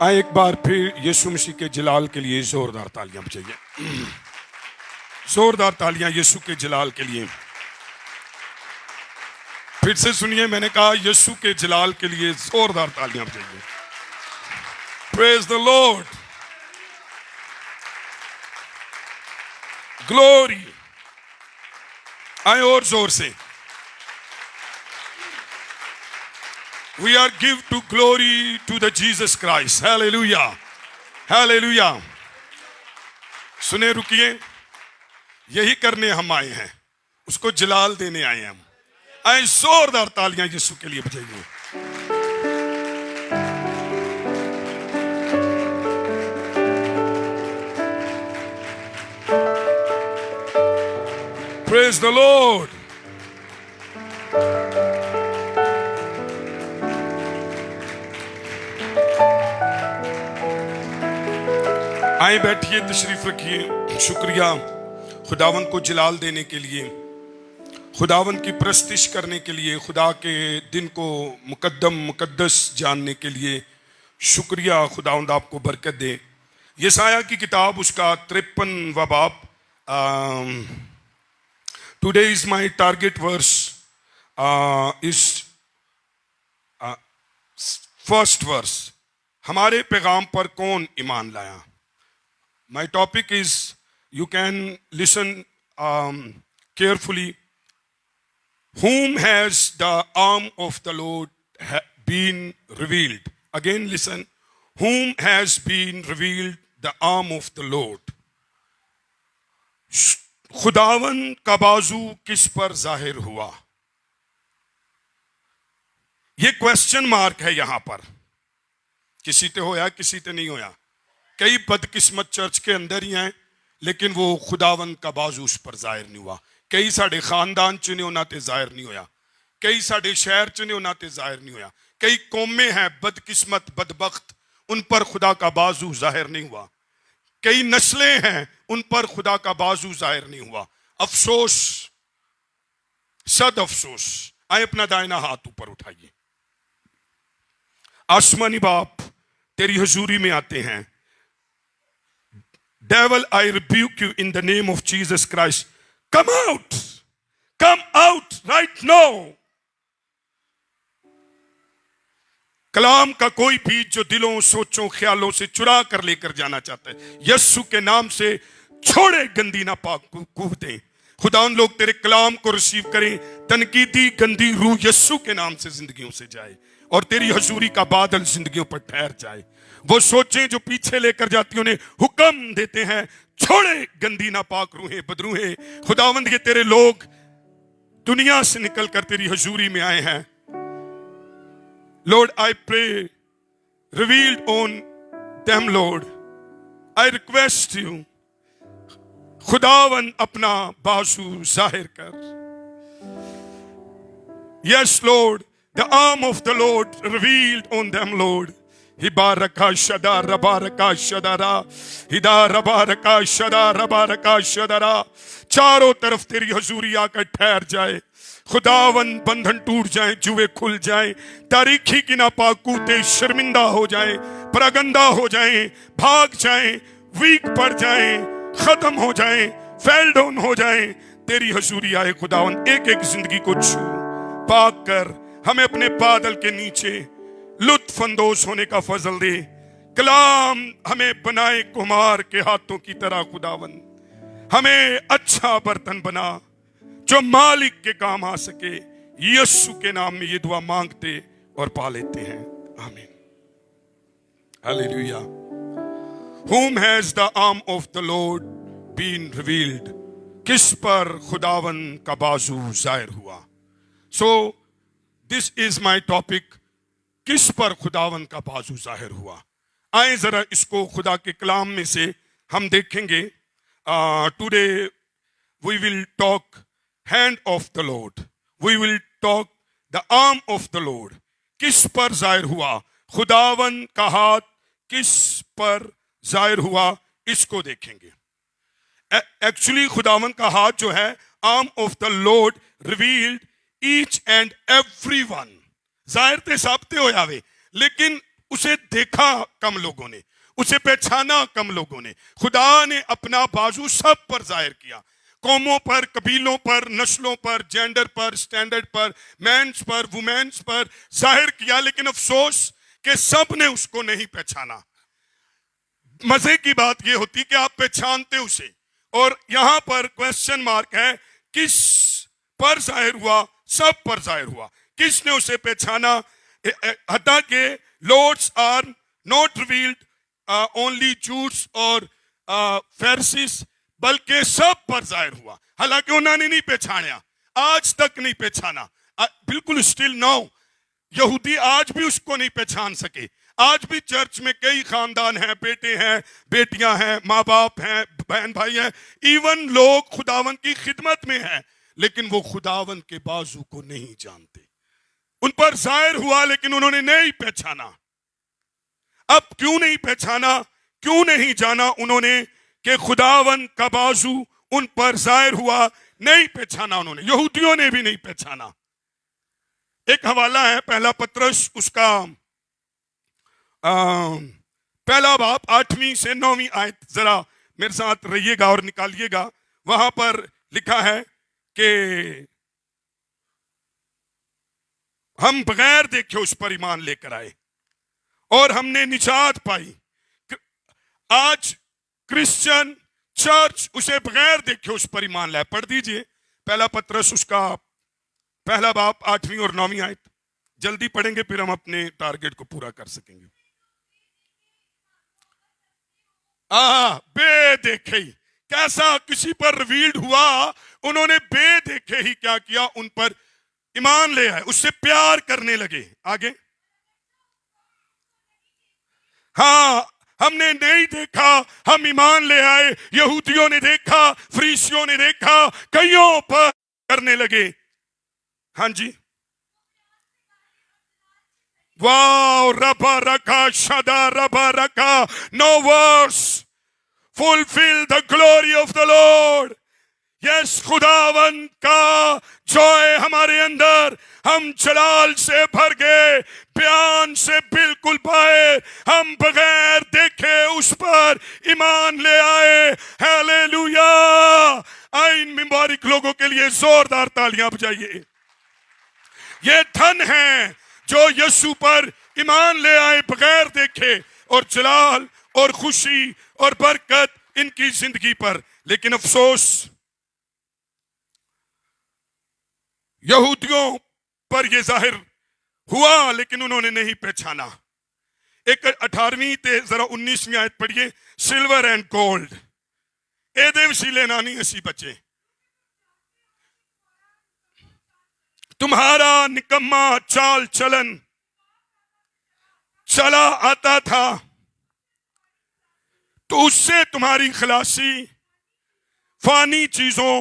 آئے ایک بار پھر یسوع مسیح کے جلال کے لیے زوردار تالیاں بجائیے. زوردار تالیاں یسوع کے جلال کے لیے. پھر سے سنیے، میں نے کہا یسوع کے جلال کے لیے زوردار تالیاں بجائیے. پریز دی لارڈ. گلوری. آئے اور زور سے. We are give to glory to the Jesus Christ. Hallelujah. Hallelujah. سنے رکیے، یہی کرنے ہم آئے ہیں، اس کو جلال دینے آئے ہیں ہم. آئے زوردار تالیاں یسوع کے لیے بجائیے. Praise the Lord. آئیں بیٹھیے، تشریف رکھیے. شکریہ خداوند کو جلال دینے کے لیے، خداوند کی پرستش کرنے کے لیے، خدا کے دن کو مقدم مقدس جاننے کے لیے. شکریہ. خداوند آپ کو برکت دے. یسایہ کی کتاب اس کا 53واں باب. Today is my target verse is first verse. ہمارے پیغام پر کون ایمان لایا. My topic is, you can listen carefully. Whom has the arm of the Lord been revealed? Again listen. Whom has been revealed the arm of the Lord? خداون کا بازو کس پر ظاہر ہوا؟ یہ کویسچن مارک ہے یہاں پر. کسی تے ہویا، کسی تے نہیں ہویا. کئی بدقسمت چرچ کے اندر ہی ہیں، لیکن وہ خداوند کا بازو اس پر ظاہر نہیں ہوا. کئی ساڑے خاندان چنے ہونا تے ظاہر نہیں ہویا. کئی ساڑے شہر چنے ہونا تے ظاہر نہیں ہویا. کئی قومیں ہیں بدقسمت بدبخت، ان پر خدا کا بازو ظاہر نہیں ہوا. کئی نسلیں ہیں، ان پر خدا کا بازو ظاہر نہیں ہوا. افسوس، صد افسوس. آئے اپنا دائنا ہاتھ اوپر اٹھائیے. آسمانی باپ تیری حضوری میں آتے ہیں. Devil, I rebuke you in the name of Jesus Christ. Come out. Come out right now. کلام کا کوئی بھی جو دلوں، سوچوں، خیالوں سے چرا کر لے کر جانا چاہتا ہے، یسوع کے نام سے چھوڑے گندی ناپاک قوتیں. خدا ان لوگ تیرے کلام کو ریسیو کریں. تنقیدی گندی روح یسوع کے نام سے زندگیوں سے جائے اور تیری حضوری کا بادل زندگیوں پر ٹھہر جائے. وہ سوچیں جو پیچھے لے کر جاتی انہیں حکم دیتے ہیں، چھوڑے گندی ناپاک روحیں، بدروہیں. خداوند یہ تیرے لوگ دنیا سے نکل کر تیری حضوری میں آئے ہیں. Lord, I pray, revealed on them, Lord. I request you, خداوند اپنا بازو ظاہر کر. Yes, Lord, the arm of the Lord revealed on them, Lord. ہبارکا شدا ربارکا شدارا ہدا ربارکا شدا ربارکا شدارا. چاروں طرف تیری حضوری آ کر ٹھہر جائے. خداون بندھن ٹوٹ جائیں، جوے کھل جائیں، تاریخی کی ناپاک قوتیں شرمندہ ہو جائیں، پراگندہ ہو جائیں، بھاگ جائیں، ویک پڑ جائیں، ختم ہو جائیں، فیل ڈاؤن ہو جائیں. تیری حضوری آئے خداون. ایک ایک زندگی کو چھو پاک کر. ہمیں اپنے بادل کے نیچے لطف اندوز ہونے کا فضل دے. کلام ہمیں بنائے کمار کے ہاتھوں کی طرح. خداون ہمیں اچھا برتن بنا جو مالک کے کام آ سکے. یسوع کے نام میں یہ دعا مانگتے اور پا لیتے ہیں. آمین. ہلیلویا. Whom has the arm of the Lord been revealed? کس پر خداون کا بازو ظاہر ہوا. So this is my topic. کس پر خداون کا بازو ظاہر ہوا. آئیں ذرا اس کو خدا کے کلام میں سے ہم دیکھیں گے. Today we will talk hand of the Lord. We will talk the arm of the Lord. کس پر ظاہر ہوا. خداون کا ہاتھ کس پر ظاہر ہوا، اس کو دیکھیں گے. ایکچولی خداون کا ہاتھ جو ہے، arm of the Lord revealed each and every one. ظاہر تے ثابتے ہو جاوے، لیکن اسے دیکھا کم لوگوں نے، اسے پہچانا کم لوگوں نے۔ خدا نے اپنا بازو سب پر ظاہر کیا، قوموں پر، قبیلوں پر، نسلوں پر، جینڈر پر، سٹینڈرڈ پر، مینس پر، وومینس پر ظاہر کیا، لیکن افسوس کہ سب نے اس کو نہیں پہچانا۔ مزے کی بات یہ ہوتی کہ آپ پہچانتے اسے، اور یہاں پر کوسچن مارک ہے، کس پر ظاہر ہوا؟ سب پر ظاہر ہوا۔ کس نے اسے پہچانا؟ حتیٰ کہ lords are not revealed only جوٹس اور فیرسیز، بلکہ سب پر ظاہر ہوا، حالانکہ انہوں نے نہیں پہچانا، آج تک نہیں پہچانا، بالکل اسٹل نو یہودی آج بھی اس کو نہیں پہچان سکے۔ آج بھی چرچ میں کئی خاندان ہیں، بیٹے ہیں، بیٹیاں ہیں، ماں باپ ہیں، بہن بھائی ہیں، ایون لوگ خداوند کی خدمت میں ہیں، لیکن وہ خداوند کے بازو کو نہیں جانتے۔ ان پر ظاہر ہوا لیکن انہوں نے نہیں پہچانا۔ اب کیوں نہیں پہچانا؟ کیوں نہیں جانا انہوں نے کہ خداوند کا بازو ان پر ظاہر ہوا؟ نہیں پہچانا انہوں نے، یہودیوں نے بھی نہیں پہچانا۔ ایک حوالہ ہے پہلا پطرس، اس کا پہلا باب 8ویں سے 9ویں آیت، ذرا میرے ساتھ رہیے گا اور نکالیے گا۔ وہاں پر لکھا ہے کہ ہم بغیر دیکھے اس پر ایمان لے کر آئے اور ہم نے نجات پائی۔ آج کرسچن چرچ اسے بغیر دیکھے اس پر ایمان لائے۔ پڑھ دیجئے پہلا پطرس، اس کا پہلا باب 8ویں اور 9ویں آیت، جلدی پڑھیں گے پھر ہم اپنے ٹارگٹ کو پورا کر سکیں گے۔ بے دیکھے ہی کیسا کسی پر ریویلڈ ہوا، انہوں نے بے دیکھے ہی کیا کیا؟ ان پر ایمان لے آئے، اس سے پیار کرنے لگے۔ آگے، ہاں ہم نے نہیں دیکھا، ہم ایمان لے آئے۔ یہودیوں نے دیکھا، فریسیوں نے دیکھا، کئیوں پر کرنے لگے۔ ہاں جی، واو، ربا رکھا شدا ربا رکھا، نو ورس fulfill the glory of the Lord. یس، خداوند کا جوائے ہمارے اندر، ہم جلال سے بھر گئے، بیان سے بالکل پائے، ہم بغیر دیکھے اس پر ایمان لے آئے۔ ہیلیلویا! آئین مبارک لوگوں کے لیے زوردار تالیاں بجائیے۔ یہ دھن ہیں جو یسوع پر ایمان لے آئے بغیر دیکھے، اور جلال اور خوشی اور برکت ان کی زندگی پر۔ لیکن افسوس، یہودیوں پر یہ ظاہر ہوا لیکن انہوں نے نہیں پہچانا۔ ایک 18ویں تے ذرا 19ویں آیت پڑھیے۔ سلور اینڈ گولڈ اے دے وسیلے نانی اسی بچے، تمہارا نکما چال چلن چلا آتا تھا، تو اس سے تمہاری خلاصی فانی چیزوں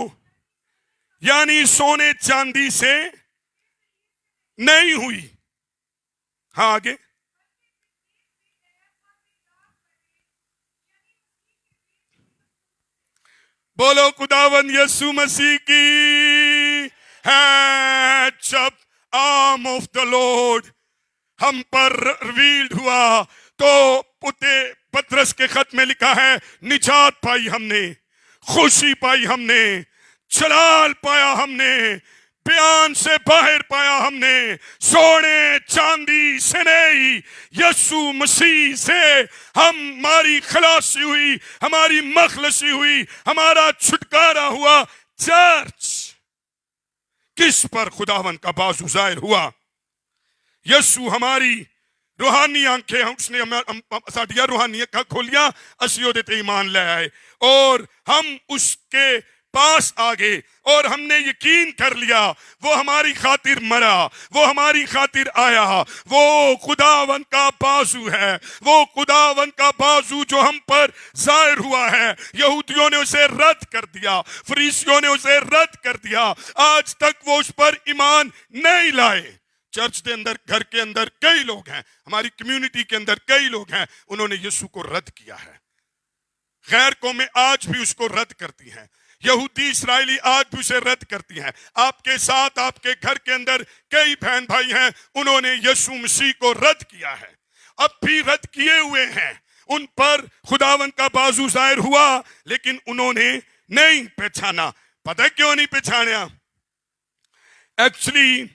یعنی سونے چاندی سے نہیں ہوئی۔ ہاں آگے، بولو خداوند یسوع مسیح کی ہے۔ جب آرم آف دا لارڈ ہم پر ریویلڈ ہوا تو پطرس کے خط میں لکھا ہے، نجات پائی ہم نے، خوشی پائی ہم نے، جلال پایا ہم نے، بیان سے باہر پایا ہم نے، سونے چاندی سے نہیں، یسوع مسیح سے ہماری خلاصی ہوئی، ہماری مخلصی ہوئی، ہمارا چھٹکارا ہوا۔ چرچ کس پر خداوند کا بازو ظاہر ہوا؟ یسوع ہماری روحانی آنکھیں، اس نے ساڈیاں روحانی اکھاں کھولیا، اسی اودے تے ایمان لے آئے اور ہم اس کے پاس آ گئے اور ہم نے یقین کر لیا وہ ہماری خاطر مرا، وہ ہماری خاطر آیا، وہ خداوند کا بازو ہے، وہ خداوند کا بازو جو ہم پر ظاہر ہوا ہے۔ یہودیوں نے اسے رد کر دیا، فریسیوں نے اسے رد کر دیا، آج تک وہ اس پر ایمان نہیں لائے۔ چرچ کے اندر، گھر کے اندر کئی لوگ ہیں، ہماری کمیونٹی کے اندر کئی لوگ ہیں، انہوں نے یسوع کو رد کیا ہے۔ غیر قومیں آج بھی اس کو رد کرتی ہیں، یہودی اسرائیلی آج بھی اسے رد کرتی ہیں۔ آپ کے ساتھ آپ کے گھر کے اندر کئی بہن بھائی ہیں، انہوں نے یسوع مسیح کو رد کیا ہے۔ اب بھی رد کیے ہوئے ہیں. ان پر خداوند کا بازو ظاہر ہوا لیکن انہوں نے نہیں پہچانا. پتہ کیوں نہیں پہچانا؟ Actually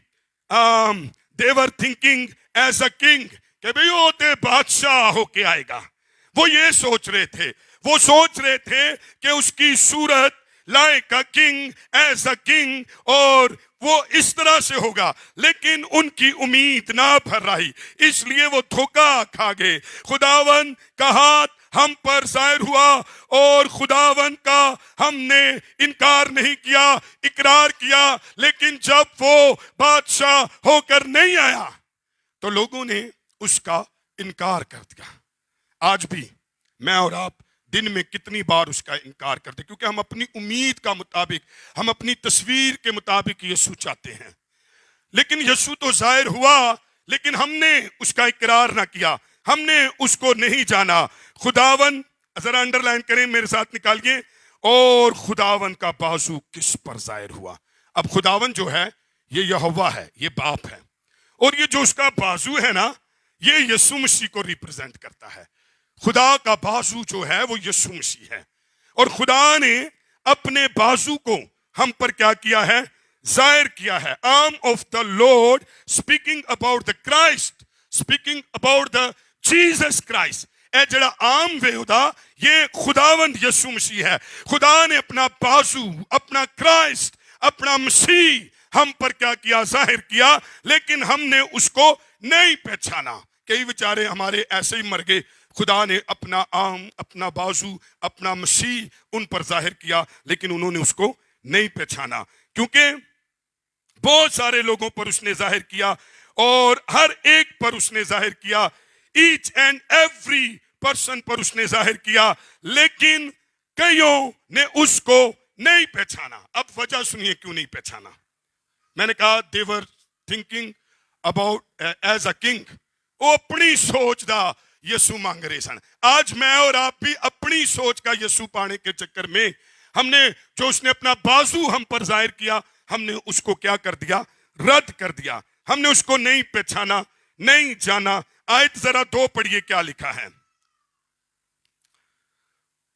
they were thinking as a king کہ بھئی وہ بادشاہ ہو کے آئے گا. وہ یہ سوچ رہے تھے. وہ سوچ رہے تھے کہ اس کی صورت like a king as a king اور وہ اس طرح سے ہوگا. لیکن ان کی امید نہ پھر رہی, اس لیے وہ دھوکا کھا گئے. خداوند کا ہاتھ ہم پر ظاہر ہوا اور خداوند کا ہم نے انکار نہیں کیا, اقرار کیا. لیکن جب وہ بادشاہ ہو کر نہیں آیا تو لوگوں نے اس کا انکار کر دیا. آج بھی میں اور آپ دن میں کتنی بار اس کا انکار کرتے, کیونکہ ہم اپنی امید کا مطابق, ہم اپنی تصویر کے مطابق یسوع چاہتے ہیں. لیکن یسوع تو ظاہر ہوا لیکن ہم نے اس کا اقرار نہ کیا, ہم نے اس کو نہیں جانا. خداوند, ذرا انڈر لائن کریں میرے ساتھ, نکالیے, اور خداوند کا بازو کس پر ظاہر ہوا. اب خداوند جو ہے یہ یہوہ ہے, یہ باپ ہے, اور یہ جو اس کا بازو ہے نا یہ یسوع مسیح کو ریپرزینٹ کرتا ہے. خدا کا بازو جو ہے وہ یسوع مسیح ہے, اور خدا نے اپنے بازو کو ہم پر کیا کیا ہے؟ ظاہر کیا ہے. Arm of the lord speaking about the Christ, speaking about the Jesus Christ. اے جڑا عام وے ہوتا یہ خداوند یسوع مسیح ہے. خدا نے اپنا بازو, اپنا کرائسٹ, اپنا مسیح ہم پر کیا کیا؟ ظاہر کیا. لیکن ہم نے اس کو نہیں پہچانا. کئی بیچارے ہمارے ایسے ہی مر گئے. خدا نے اپنا عام, اپنا بازو, اپنا مسیح ان پر ظاہر کیا لیکن انہوں نے اس کو نہیں پہچانا. کیونکہ بہت سارے لوگوں پر اس نے ظاہر کیا اور ہر ایک پر اس نے ظاہر کیا, ایچ اینڈ ایوری پرسن پر اس نے ظاہر کیا, لیکن کئیوں نے اس کو نہیں پہچانا. اب وجہ سنیے کیوں نہیں پہچانا. میں نے کہا they were thinking about as a king. وہ اپنی سوچ دا یسوع مانگ رہے سن. آج میں اور آپ بھی اپنی سوچ کا یسوع پانے کے چکر میں ہم نے جو اس نے اپنا بازو ہم پر ظاہر کیا, ہم نے اس کو کیا کر دیا؟ رد کر دیا. ہم نے اس کو نہیں پہچانا, نہیں جانا. آیت ذرا 2 پڑھیے کیا لکھا ہے.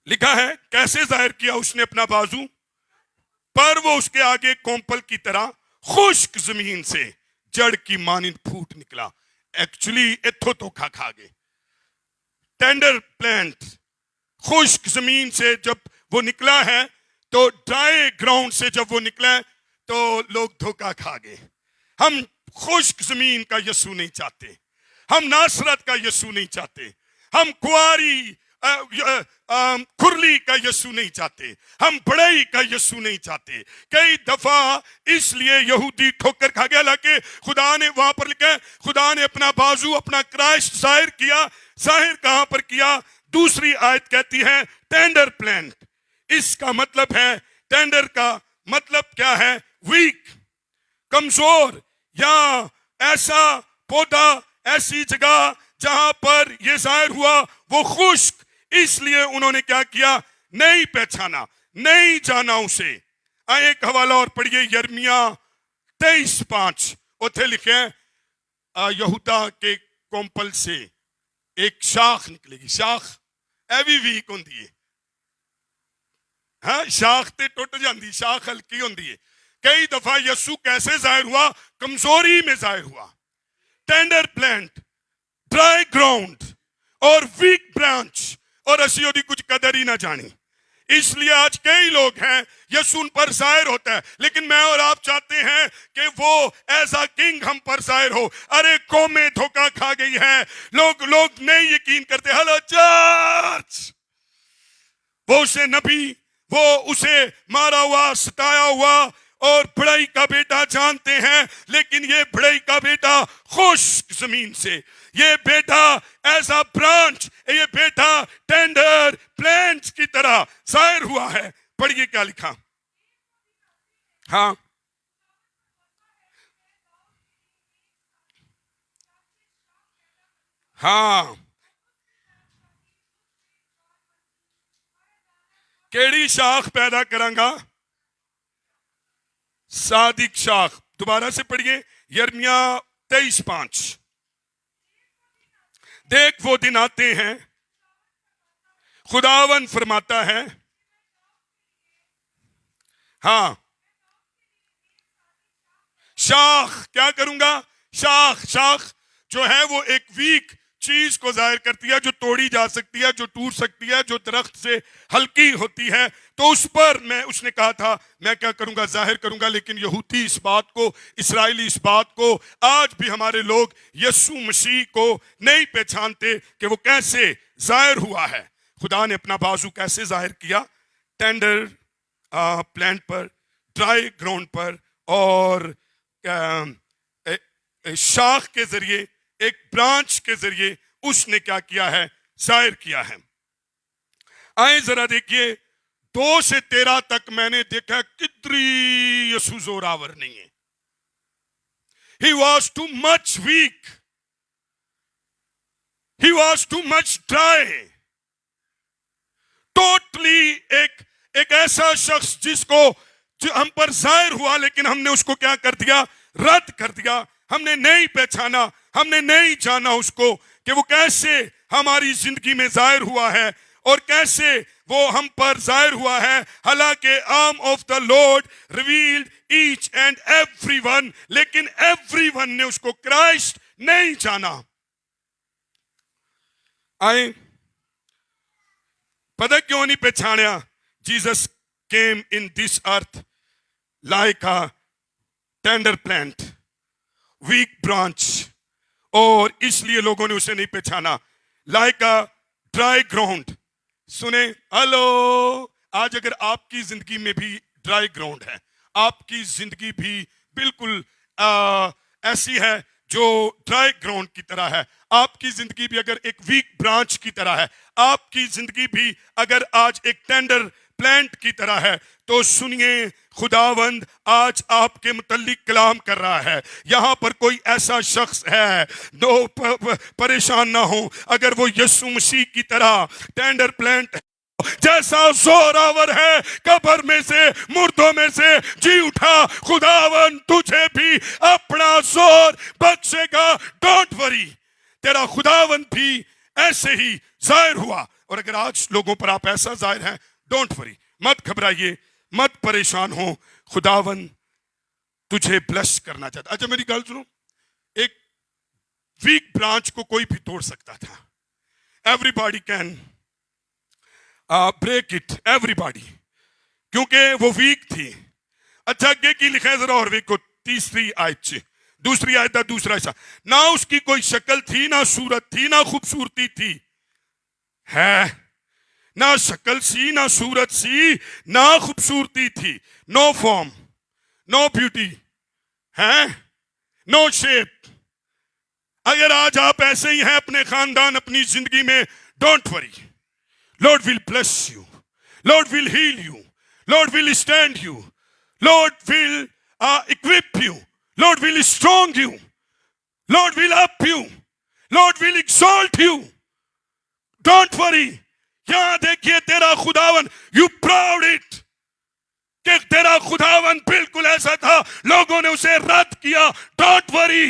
لکھا ہے کیسے ظاہر کیا اس نے اپنا بازو, پر وہ اس کے آگے کومپل کی طرح خشک زمین سے جڑ کی مانند پھوٹ نکلا. ایکچولی اتھو تو کھا گئے. ٹینڈر پلانٹ, خشک زمین سے جب وہ نکلا ہے تو ڈرائی گراؤنڈ سے جب وہ نکلا ہے تو لوگ دھوکا کھا گئے. ہم خشک زمین کا یسوع نہیں چاہتے, ہم ناصرت کا یسوع نہیں چاہتے, ہم کواری کھرلی کا یسوع نہیں چاہتے, ہم بڑائی کا یسوع نہیں چاہتے. کئی دفعہ اس لیے یہودی ٹھوکر کھا گیا. حالانکہ خدا نے وہاں پر لکھا ہے خدا نے اپنا بازو, اپنا کرائسٹ ظاہر کیا. ظاہر کہاں پر کیا؟ دوسری آیت کہتی ہے ٹینڈر پلانٹ. اس کا مطلب ہے, ٹینڈر کا مطلب کیا ہے؟ ویک, کمزور, یا ایسا پودا, ایسی جگہ جہاں پر یہ ظاہر ہوا وہ خشک. اس لیے انہوں نے کیا کیا؟ نہیں پہچانا, نہیں جانا اسے. ایک حوالہ اور پڑھیے, یرمیہ 23:5. اتھے لکھے یہودا کے کومپل سے ایک شاخ نکلے گی. شاخ ایوی ویک ہوندی ہے, ہاں شاخ تے ٹوٹ جاندی, شاخ ہلکی ہوندی ہے. کئی دفعہ یسوع کیسے ظاہر ہوا؟ کمزوری میں ظاہر ہوا. ٹینڈر پلانٹ, ڈرائی گراؤنڈ اور ویک برانچ, اور اسی دی کچھ قدر ہی نہ جانی. اس لیے آج کئی لوگ ہیں یسوع ان پر ظاہر ہوتا ہے, لیکن میں اور آپ چاہتے ہیں کہ وہ ایز اے کنگ ہم پر ظاہر ہو. ارے قومیں دھوکا کھا گئی ہے, لوگ نہیں یقین کرتے. ہلو چرچ, وہ اسے نبی, وہ اسے مارا ہوا, ستایا ہوا اور بڑائی کا بیٹا جانتے ہیں, لیکن یہ بڑائی کا بیٹا خشک زمین سے, یہ بیٹا ایز اے برانچ, یہ بیٹا ٹینڈر پلانٹ کی طرح ظاہر ہوا ہے. پڑھیے کیا لکھا. ہاں ہاں, کیڑی شاخ پیدا کروں گا؟ صادق شاخ. دوبارہ سے پڑھیے یرمیہ 23:5. دیکھ وہ دن آتے ہیں، خداون فرماتا ہے، ہاں شاخ کیا کروں گا؟ شاخ جو ہے وہ ایک ویک چیز کو ظاہر کرتی ہے، جو توڑی جا سکتی ہے، جو ٹوٹ سکتی ہے، جو درخت سے ہلکی ہوتی ہے. تو اس نے کہا تھا میں کیا کروں گا؟ ظاہر کروں گا. لیکن یہودی اس بات کو، اسرائیلی اس بات کو، آج بھی ہمارے لوگ یسوع مسیح کو نہیں پہچانتے کہ وہ کیسے ظاہر ہوا ہے. خدا نے اپنا بازو کیسے ظاہر کیا؟ ٹینڈر پلانٹ پر، ڈرائی گراؤنڈ پر، اور شاخ کے ذریعے، ایک برانچ کے ذریعے اس نے کیا کیا ہے؟ ظاہر کیا ہے. آئیں ذرا دیکھیے 2 سے 13 تک میں نے دیکھا کتنی یسوع زوراور نہیں ہے. He was too much weak. He was too much dry. Totally ایک ایسا شخص جس کو جو ہم پر ظاہر ہوا، لیکن ہم نے اس کو کیا کر دیا؟ رد کر دیا. ہم نے نہیں پہچانا، ہم نے نہیں جانا اس کو کہ وہ کیسے ہماری زندگی میں ظاہر ہوا ہے اور کیسے وہ ہم پر ظاہر ہوا ہے. حالانکہ arm of the lord revealed each and every one, لیکن ایوری ون نے اس کو کرائسٹ نہیں جانا. آئیں پتہ کیوں نہیں پہچانیا؟ Jesus came in this earth like a tender plant, weak branch. اور اس لیے لوگوں نے اسے نہیں پہچانا. like a dry ground. سنیں ہلو، آج اگر آپ کی زندگی میں بھی ڈرائی گراؤنڈ ہے، آپ کی زندگی بھی بالکل ایسی ہے جو ڈرائی گراؤنڈ کی طرح ہے، آپ کی زندگی بھی اگر ایک ویک برانچ کی طرح ہے، آپ کی زندگی بھی اگر آج ایک ٹینڈر پلانٹ کی طرح ہے، تو سنیے خداوند آج آپ کے متعلق کلام کر رہا ہے. یہاں پر کوئی ایسا شخص ہے، پریشان نہ ہو. اگر وہ یسوع مسیح کی طرح ٹینڈر پلانٹ جیسا زوراور ہے، قبر میں سے، مردوں میں سے جی اٹھا، خداوند تجھے بھی اپنا زور بخشے گا. ڈونٹ وری، تیرا خداوند بھی ایسے ہی ظاہر ہوا. اور اگر آج لوگوں پر آپ ایسا ظاہر ہیں، ڈونٹ وری، مت گھبرائیے، مت پریشان ہو. خداوند تجھے بلیس کرنا چاہتا. اچھا میری گل سنو، ایک ویک برانچ کو کوئی بھی توڑ سکتا تھا. Every body can break it, every body, کیونکہ وہ ویک تھی. اچھا اگے کی لکھا ہے ذرا اور ویکو، 3 آیت، دوسری آیت کا دوسرا حصہ. نہ اس کی کوئی شکل تھی، نہ صورت تھی، نہ خوبصورتی تھی. ہے نہ شکل سی، نہ صورت سی، نہ خوبصورتی تھی. نو فارم، نو بیوٹی، ہے نو شیپ. اگر آج آپ ایسے ہی ہیں اپنے خاندان، اپنی زندگی میں، don't worry. Lord will bless you. Lord will heal you. Lord will stand you. Lord will equip you. Lord will strong you. Lord will up you. Lord will exalt you. Don't worry. یہاں دیکھیے تیرا خداون، you proud it کہ تیرا خداون بالکل ایسا تھا، لوگوں نے اسے رد کیا. Don't worry.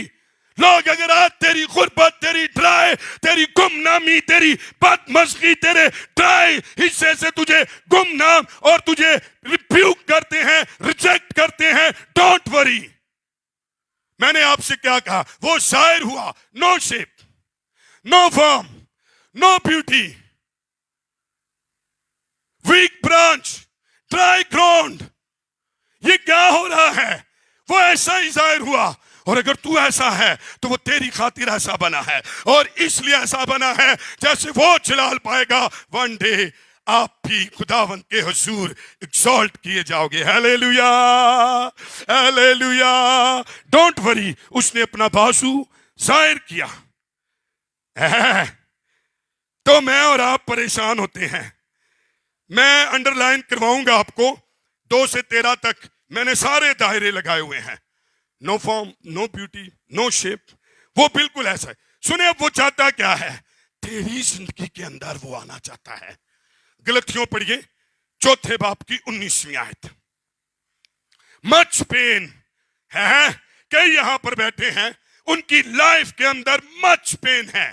لوگ اگر آج تیری غربت، تیری ڈرائی، تیری گمنامی، تیری بدمزگی، تیرے ڈرائی حصے سے تجھے گمنام اور تجھے ریبیوک کرتے ہیں، ریجیکٹ کرتے ہیں، ڈونٹ وری. میں نے آپ سے کیا کہا؟ وہ ظاہر ہوا. No shape, no form, no beauty, weak branch, dry ground. یہ کیا ہو رہا ہے؟ وہ ایسا ہی ظاہر ہوا. اور اگر تو ایسا ہے تو وہ تیری خاطر ایسا بنا ہے، اور اس لیے ایسا بنا ہے جیسے وہ جلال پائے گا. ون ڈے آپ بھی خداوند کے حضور ایکسالٹ کیے جاؤ گے. Hallelujah, hallelujah. Don't worry. اس نے اپنا بازو ظاہر کیا. تو میں اور آپ پریشان ہوتے ہیں. میں انڈر لائن کرواؤں گا آپ کو 2 سے 13 تک. میں نے سارے دائرے لگائے ہوئے ہیں. نو فارم، نو بیوٹی، نو شیپ. وہ بالکل ایسا ہے. سنیں اب وہ چاہتا کیا ہے؟ تیری زندگی کے اندر وہ آنا چاہتا ہے. غلطیوں پڑھیے 4 باب کی 19ویں آیت. مچ پین ہے کہ یہاں پر بیٹھے ہیں، ان کی لائف کے اندر مچ پین ہے.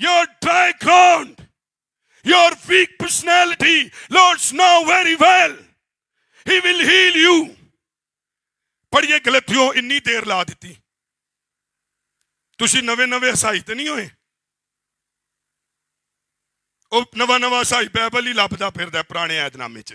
your dry ground, your weak personality, Lord know very well. He will heal you. ਪੜ੍ਹੀਏ ਗਲਤੀਓ ਇੰਨੀ ਦੇਰ ਲਾ ਦਿੱਤੀ. ਤੁਸੀਂ ਨਵੇਂ ਹਸਾਈ ਤੇ ਨਹੀਂ ਹੋਏ. ਉਹ ਨਵਾਂ ਹਸਾਈ ਬਾਈਬਲ ਹੀ ਲੱਭਦਾ ਫਿਰਦਾ ਪੁਰਾਣੇ ਏਧਨਾਮੇ 'ਚ.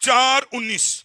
4:19.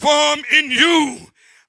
form in you.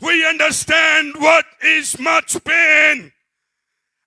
We understand what is much pain.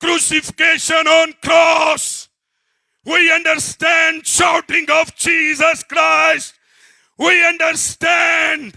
crucifixion on cross. We understand shouting of Jesus Christ. We understand.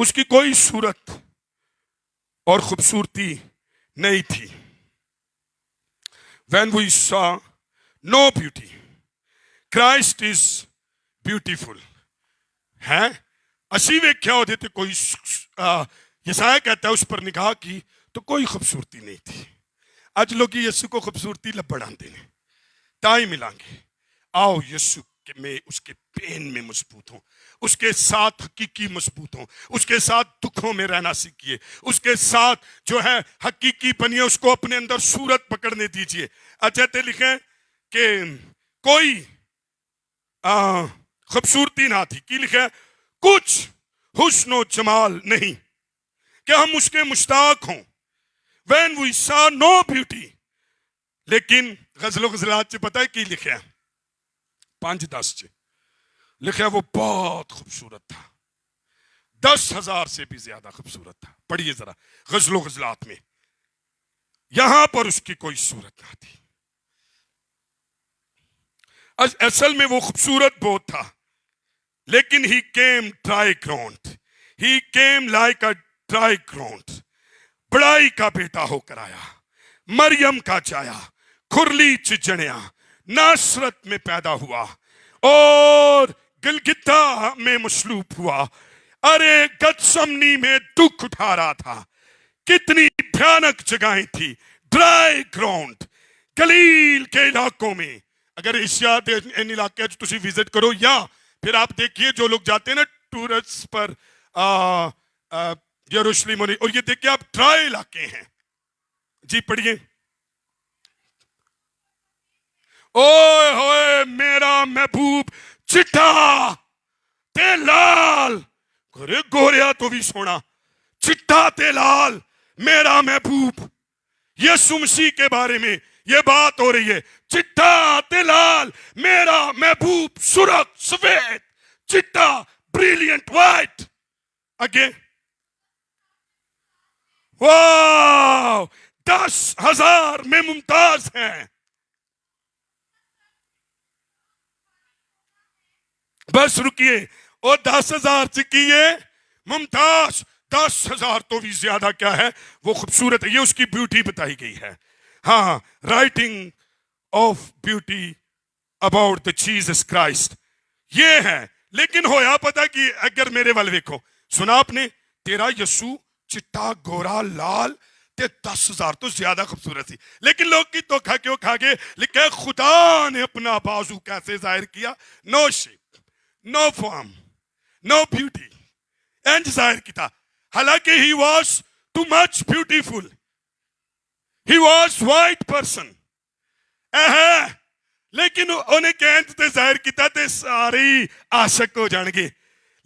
اس کی کوئی صورت اور خوبصورتی نہیں تھی. When we saw no beauty, Christ is beautiful. ہے اسی ویکھیا ہوتے تھے کوئی یسایہ کہتا ہے اس پر نگاہ کی تو کوئی خوبصورتی نہیں تھی. اج لوگ یسو کو خوبصورتی لبڑ آندے نے تائی ملان گے. آؤ یسو میں اس کے پین میں مضبوط ہوں, اس کے ساتھ حقیقی مضبوط ہوں, اس کے ساتھ دکھوں میں رہنا سیکھیے, اس کے ساتھ جو ہے حقیقی بنیے, اس کو اپنے اندر صورت پکڑنے دیجئے. اچھا تے لکھیں کہ کوئی خوبصورتی نہ تھی. کی لکھیں کچھ حسن و جمال نہیں کہ ہم اس کے مشتاق ہوں. When we saw no beauty. لیکن غزل و غزلات سے پتہ ہے کی لکھیں 5:10 سے لکھا وہ بہت خوبصورت تھا, 10,000 سے بھی زیادہ خوبصورت تھا. پڑھیے ذرا غزل و غزلات میں, یہاں پر اس کی کوئی صورت نہ تھی. اصل میں وہ خوبصورت بہت تھا, لیکن he came dry ground, he came like a dry ground. بڑائی کا بیٹا ہو کر آیا, مریم کا جایا, کھرلی چجنیا, ناصرت میں پیدا ہوا اور گلگتا میں مصلوب ہوا. ارے گتسمنی میں دکھ اٹھا رہا تھا. کتنی بھیانک جگہیں تھی, ڈرائی گراؤنڈ. گلیل کے علاقوں میں اگر ایشیا ان علاقے تسی وزٹ کرو, یا پھر آپ دیکھیے جو لوگ جاتے ہیں نا ٹورسٹ پر یروشلم, اور یہ دیکھیے آپ ڈرائی علاقے ہیں. جی پڑھیے. اوئے ہوئے میرا محبوب چٹا تے لال, گوریا تو بھی سونا, چٹا تے لال میرا محبوب. یسوع مسیح کے بارے میں یہ بات ہو رہی ہے. چٹا تے لال میرا محبوب, سرخ سفید, چٹا بریلینٹ وائٹ. اگین واو, 10,000 میں ممتاز ہیں. بس رکیے, اور 10,000 سے کیے ممتاز, 10,000 تو بھی زیادہ کیا ہے وہ خوبصورت ہے. یہ اس کی بیوٹی بتائی گئی ہے. ہاں, writing of beauty about the Jesus Christ یہ ہے. لیکن ہویا پتا کہ اگر میرے والے دیکھو, سنا آپ نے تیرا یسوع چٹا گورا لال تے 10,000 تو زیادہ خوبصورت تھی. لیکن لوگ کی تو کھا کے کھا کے لکھا خدا نے اپنا بازو کیسے ظاہر کیا, نو shape, no form, no beauty, اینج ظاہر کی تھا. حالانکہ he was too much beautiful, he was white person, لیکن انہیں کہتے تے ظاہر کیتا تے سارے عاشق ہو جان گے.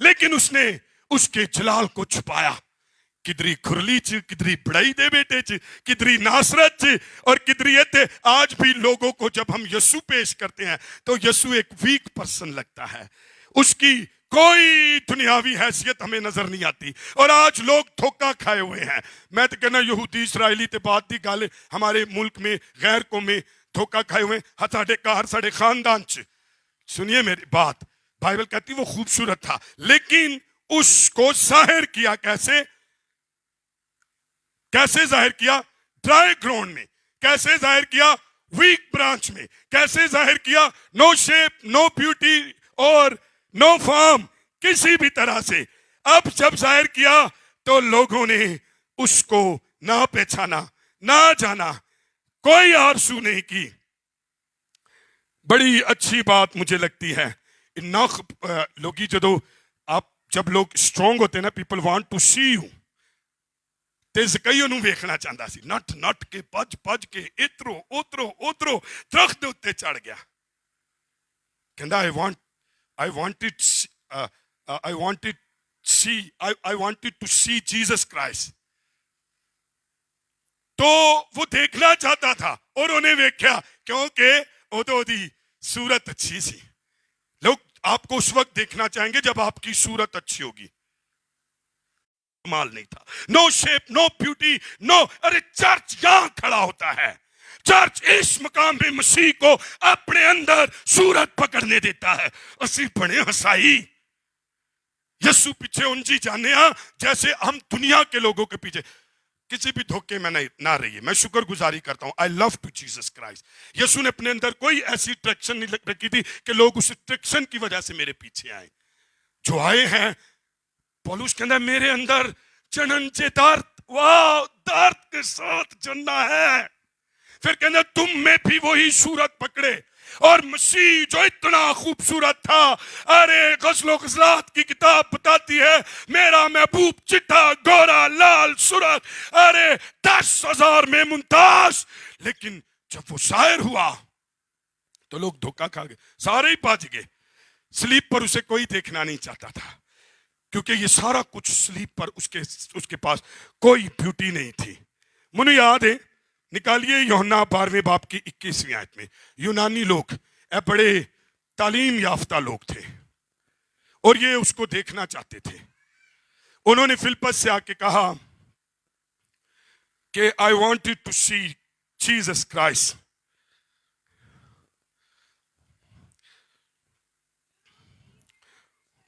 لیکن اس نے اس کے جلال کو چھپایا, کدری کھرلی چ, کدری بڑائی دے بیٹے چ, کدری ناصرت چ, اور کدری ایتے. آج بھی لوگوں کو جب ہم یسوع پیش کرتے ہیں تو یسوع ایک ویک پرسن لگتا ہے, اس کی کوئی دنیاوی حیثیت ہمیں نظر نہیں آتی. اور آج لوگ دھوکہ کھائے ہوئے ہیں. میں تو کہنا یہودی اسرائیلی تے بات دی گل ہمارے ملک میں غیر قوم میں دھوکہ کھائے ہوئے ہیں. ساڈے گھر ساڈے خاندان چ سنیے میری بات, بائبل کہتی وہ خوبصورت تھا, لیکن اس کو ظاہر کیا کیسے, کیسے ظاہر کیا ڈرائی گراؤنڈ میں, کیسے ظاہر کیا ویک برانچ میں, کیسے ظاہر کیا نو شیپ, نو بیوٹی اور نو فارم, کسی بھی طرح سے. اب جب ظاہر کیا تو لوگوں نے اس کو نہ پہچانا, نہ جانا, کوئی آرزو نہیں کی. بڑی اچھی بات مجھے لگتی ہے لوگی جب لوگ اسٹرانگ ہوتے ہیں نا, people want to see you, تے کئی انہوں ویکھنا چاہتا سی, نٹ کے پج کے اترو اترو درخت دے اتے چڑھ گیا. کہندا I wanted to see Jesus Christ. تو وہ دیکھنا چاہتا تھا اور انہیں ویکھیا, کیونکہ ادو دی صورت اچھی سی. لوگ آپ کو اس وقت دیکھنا چاہیں گے جب آپ کی صورت اچھی ہوگی. مال نہیں تھا, نو شیپ, نو بیوٹی, نو. ارے چرچ یہاں کھڑا ہوتا ہے, چرچ اس مقام میں مسیح کو اپنے اندر صورت پکڑنے دیتا ہے. اسی بڑے ہسائی یسو پیچھے انجی جانے ہاں جیسے ہم دنیا کے لوگوں کے پیچھے. کسی بھی دھوکے میں نہ رہیے. میں شکر گزاری کرتا ہوں. آئی لو ٹو جیسس کرائسٹ. یسو نے اپنے اندر کوئی ایسی اٹریکشن نہیں رکھی تھی کہ لوگ اس اٹریکشن کی وجہ سے میرے پیچھے آئے. جو آئے ہیں پولس کہتا ہے میرے اندر چننچے درد، واہ درد کے ساتھ جننا ہے. پھر کہتا ہے تم میں بھی وہی صورت پکڑے. اور مسیح جو اتنا خوبصورت تھا، ارے غزل و غزلات کی کتاب بتاتی ہے میرا محبوب چٹا گورا لال سرخ، ارے 10,000 میں ممتاز. لیکن جب وہ ظاہر ہوا تو لوگ دھوکا کھا گئے، سارے ہی بھاج گئے. سلیپ پر اسے کوئی دیکھنا نہیں چاہتا تھا کیونکہ یہ سارا کچھ سلیپ پر اس کے پاس کوئی بیوٹی نہیں تھی. مجھے یاد ہے، نکالیے یوحنا 12 باب کی 21ویں آیت میں. یونانی لوگ بڑے تعلیم یافتہ لوگ تھے اور یہ اس کو دیکھنا چاہتے تھے. انہوں نے فلپس سے آ کے کہا کہ I wanted to see Jesus Christ.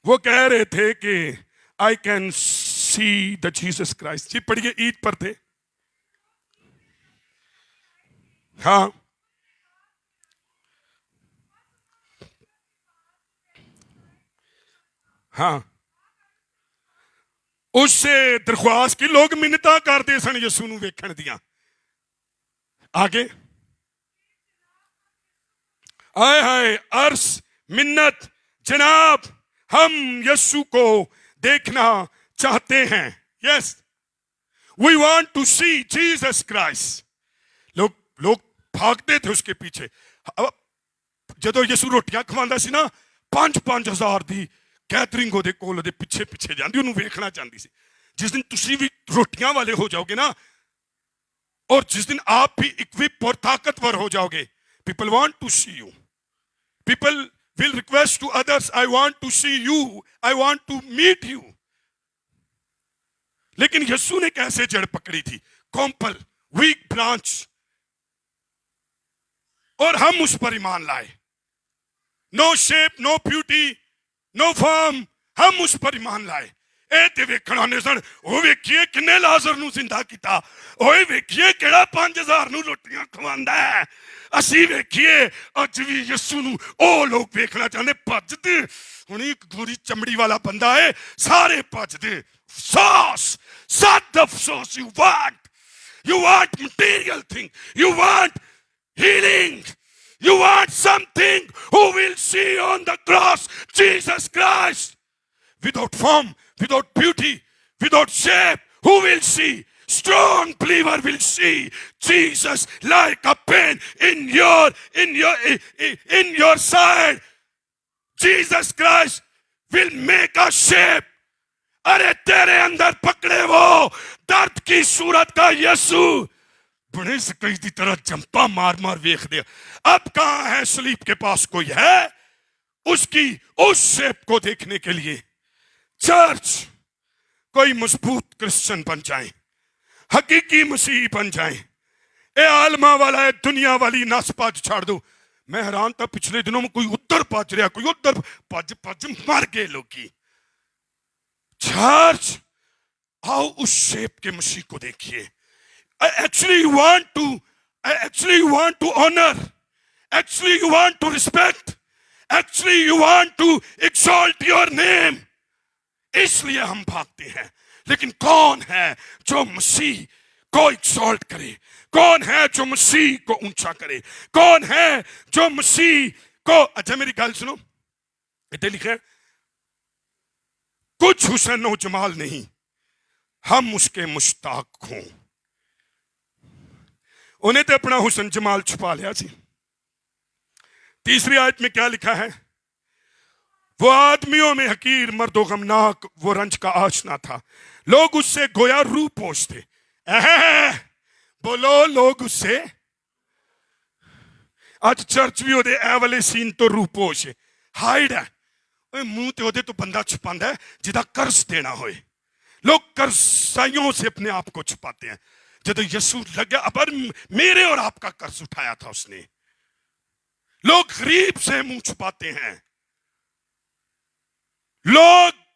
وہ کہہ رہے تھے کہ I can see the Jesus Christ. جی پڑھیے، عید پر تھے. ہاں ہاں اس سے درخواست کی لوگ منتاں کرتے سن یسو نو ویکھن دیاں. آگے آئے ہائے عرض منت، جناب ہم یسو کو دیکھنا چاہتے ہیں. Yes we want to see Jesus Christ. لوگ بھاگتے تھے اس کے پیچھے. جدو یسو روٹیاں کھواندا سی نا 5,000 دی گیدرنگ دے کول دے پیچھے پیچھے جاندی، انہوں ویکھنا چاہتی سی. جس دن تسی بھی روٹیاں والے ہو جاؤ گے نا، اور جس دن آپ بھی اکوپ اور طاقتور ہو جاؤ گے، people want to see you. People will request to others I want to see you, I want to meet you. لیکن یسو نے کیسے جڑ پکڑی تھی؟ کومپل، ویک برانچ. اور ہم اس پر ایمان لائے. No shape, no beauty, no form. ہم اس پر ایمان لائے. اے تے ویکھن آنے سن، او ویکھیے کنے لازر نو زندہ کیتا، اوے ویکھیے کیڑا 5,000 نو روٹیاں کھواندا ہے. اسی ویکھیے اج بھی یسو نو او لوگ ویکھنا چاہندے، بھجدے. ہن ایک گوری چمڑی والا بندہ ہے، سارے بھجدے. افسوس، سخت افسوس. You want material thing. You want healing. You want something who will see on the cross Jesus Christ. Without form, without beauty, without shape, who will see? Strong believer will see Jesus like a pen in your side. Jesus Christ will make a shape. ارے تیرے اندر پکڑے وہ درد کی صورت کا یسو. بڑے سکئی دی طرح جمپا مار مار ویکھ دیا. اب کہاں ہے سلیب کے پاس کوئی ہے اس کی اس شیپ کو دیکھنے کے لیے. چرچ کوئی مضبوط کرسچن بن جائیں، حقیقی مسیح بن جائیں. اے عالمہ والا، اے دنیا والی نس پاج چھاڑ دو. میں حیران تھا پچھلے دنوں میں کوئی ادھر پاج رہا، کوئی ادھر پاج مر گئے لوگی. چرچ آؤ اس شیپ کے مسیح کو دیکھیے. Actually you want to honor. Actually you want to respect. Actually you want to exalt your name. اس لیے ہم بھاگتے ہیں. لیکن کون ہے جو مسیح کو ایکسالٹ کرے؟ کون ہے جو مسیح کو اونچا کرے؟ کون ہے جو مسیح کو... اچھا میری گل سنو، اتنے لکھے کچھ حسن و جمال نہیں، ہم اس کے مشتاق ہوں. انہیں تو اپنا حسن جمال چھپا لیا سی. تیسری آیت میں کیا لکھا ہے؟ وہ آدمیوں میں حقیر، مرد و غمناک، وہ رنج کا آشنا تھا. لوگ اس سے گویا روح پوش تھے. بولو لوگ اس سے. آج چرچ بھی ہوتے اے والے سین تو روح پوش ہے، ہائیڈ ہے. منہ تے ہوتے تو بندہ چھپاندا ہے جدا قرض دینا ہوئے. لوگ قرضائیوں سے اپنے آپ کو چھپاتے ہیں. جب یسوع لگا ابر میرے اور آپ کا قرض اٹھایا تھا اس نے. لوگ غریب سے منہ چھپاتے ہیں، لوگ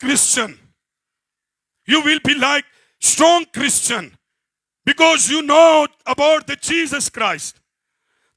Christian. You will be like strong Christian because you know about the Jesus Christ.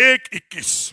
1:21।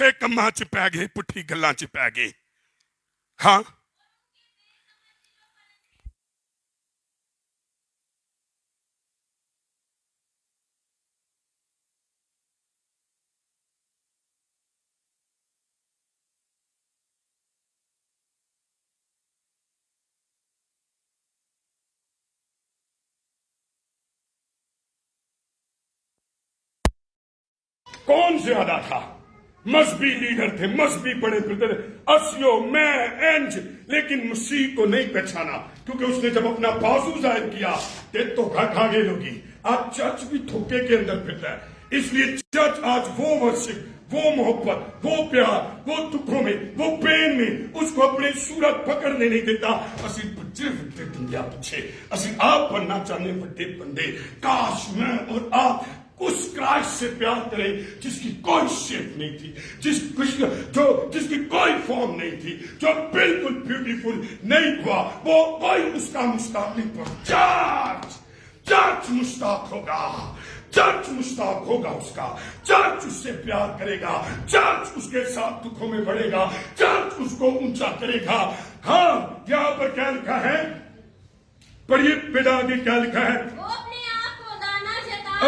ਪੁੱਠੇ ਕੰਮਾਂ 'ਚ ਪੈ ਗਏ, ਪੁੱਠੀ ਗੱਲਾਂ 'ਚ ਪੈ ਗਏ। ਹਾਂ, کون زیادہ تھا؟ مذہبی لیڈر تھے، مذہبی بڑے بڑے اسیو میں انج، لیکن مسیح کو نہیں پہچانا، کیونکہ اس نے جب اپنا بازو ظاہر کیا تو کھا گئے لوگی۔ آج چرچ بھی دھوکے کے اندر پھرتا ہے، اس لیے چرچ آج وہ ورشپ، وہ محبت، وہ پیار، وہ دکھوں میں، وہ پین میں اس کو اپنی صورت پکڑنے نہیں دیتا۔ اسی بچے بڑے دنیا پچھے، اسی آپ بننا چاہنے بڑے بندے۔ کاش میں اور آپ اس کرائسٹ سے پیار کریں جس کی کوئی شیپ نہیں تھی، جس کی کوئی فارم نہیں تھی، جو بالکل بیوٹیفل نہیں ہوا، وہ کوئی اس کا مشتاق نہیں پر چرچ مشتاق ہوگا، چرچ مشتاق ہوگا اس کا، چرچ اس سے پیار کرے گا، چرچ اس کے ساتھ دکھوں میں بڑھے گا، چرچ اس کو اونچا کرے گا۔ ہاں، یہاں پر کیا لکھا ہے؟ پڑھیے بیٹا، آگے کیا لکھا ہے؟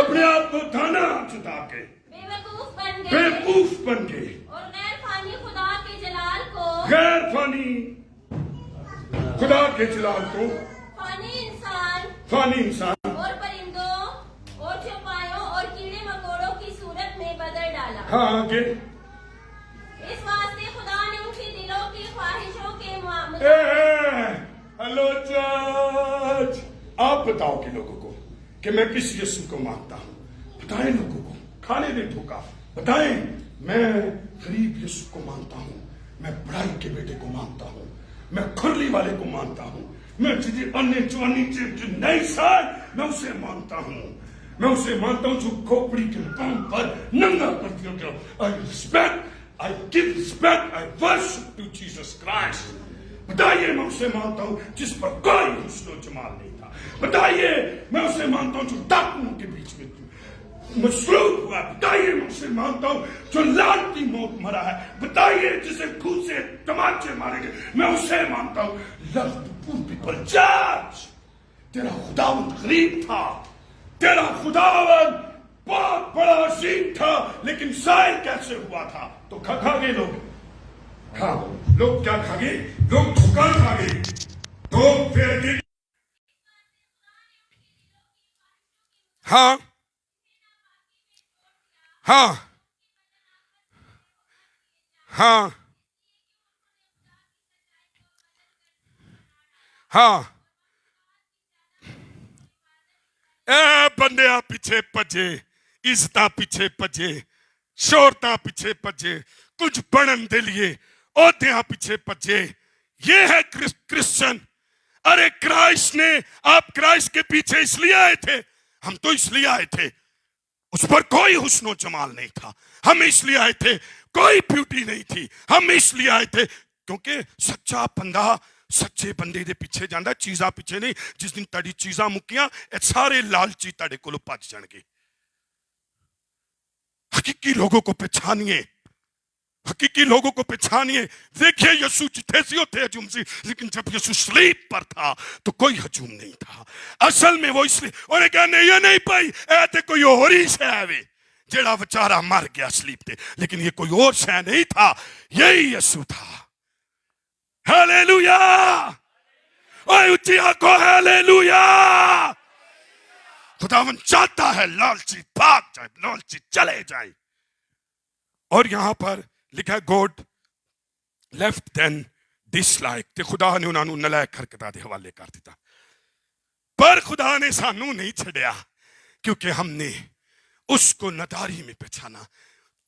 اپنے آپ کو دانا جتا کے بیوقوف بن گئے اور غیر فانی خدا کے جلال کو، غیر فانی خدا کے جلال کو، فانی انسان اور پرندوں اور چوپایوں اور کیڑے مکوڑوں کی صورت میں بدل ڈالا۔ ہاں، آگے اس واسطے خدا نے ان کے دلوں کی خواہشوں کے ہلو چرچ، آپ بتاؤ کہ لوگوں کو کہ میں کس یسوع کو مانتا ہوں؟ بتائیں لوگوں کو، کھانے دیں دھوکا، بتائیں میں غریب یسوع کو مانتا ہوں، میں بڑائی کے بیٹے کو مانتا ہوں، میں کھرلی والے کو مانتا ہوں، میں جدی اننے جوانی جو نئی سال میں اسے مانتا ہوں، میں اسے مانتا ہوں جو کھوپڑی کے مقام پر ننگا کرتی ہوں۔ I give respect, I worship to Jesus Christ۔ بتائیے میں اسے مانتا ہوں جس پر کوئی حسن و جمال نہیں تھا، بتائیے میں اسے مانتا ہوں جو ڈاکوؤں کے بیچ میں مصروف ہوا، بتائیے میں اسے مانتا ہوں جو لعنتی موت مرا ہے، بتائیے جسے خون سے تماچے مارے گئے، میں اسے مانتا ہوں۔ لو دی پور پیپل چرچ، تیرا خداوند غریب تھا، تیرا خداوند بہت بڑا عظیم تھا، لیکن ظاہر کیسے ہوا تھا؟ تو کھا گئے لوگ، ہاں لوگ کیا کھا گئے؟ لوگ دھوکا کھا گئے۔ تو پھر ہاں ہاں ہاں ہاں، اے بندے پیچھے پجے، عزت پیچھے پجے، شہرتاں پیچھے پجے، کچھ بڑھن دے لیے عہدیاں پیچھے پجے، یہ ہے کرسچن۔ ارے کرائسٹ نے، آپ کرائسٹ کے پیچھے اس لیے آئے تھے، ہم تو اس لیے آئے تھے، اس پر کوئی حسن و جمال نہیں تھا، ہم اس لیے آئے تھے، کوئی بیوٹی نہیں تھی، ہم اس لیے آئے تھے کیونکہ سچا بندہ سچے بندے دے پیچھے جاندا، چیزاں پیچھے نہیں۔ جس دن تڑی چیزاں مکیاں، اے سارے لالچی تڑے کولوں بچ جان گے۔ حقیقی لوگوں کو پہچانیے، حقیقی لوگوں کو پہچانیے۔ دیکھیے یسوع جتھے سی اوتھے ہجوم سی، لیکن جب یسوع صلیب پر تھا تو کوئی ہجوم نہیں تھا۔ اصل میں وہ اس لیے انہیں کہا نہیں پائی، اے تے کوئی اور ہی شے وے جیڑا بیچارہ مر گیا صلیب تے، لیکن یہ کوئی اور شے نہیں تھا، یہی یسوع تھا۔ ہیلیلویا، اوے اچھی آنکھوں ہیلیلویا۔ خداوند چاہتا ہے لالچی بھاگ جائے، لالچی چلے جائے۔ اور یہاں پر لکھا ہے گوڈ لیفٹ دین ڈس لائک، تے خدا نے انہوں نے نلائق حرکتاں دے حوالے کر دیتا، پر خدا نے سانوں نہیں چھڑیا کیونکہ ہم نے اس کو نداری میں پہچانا،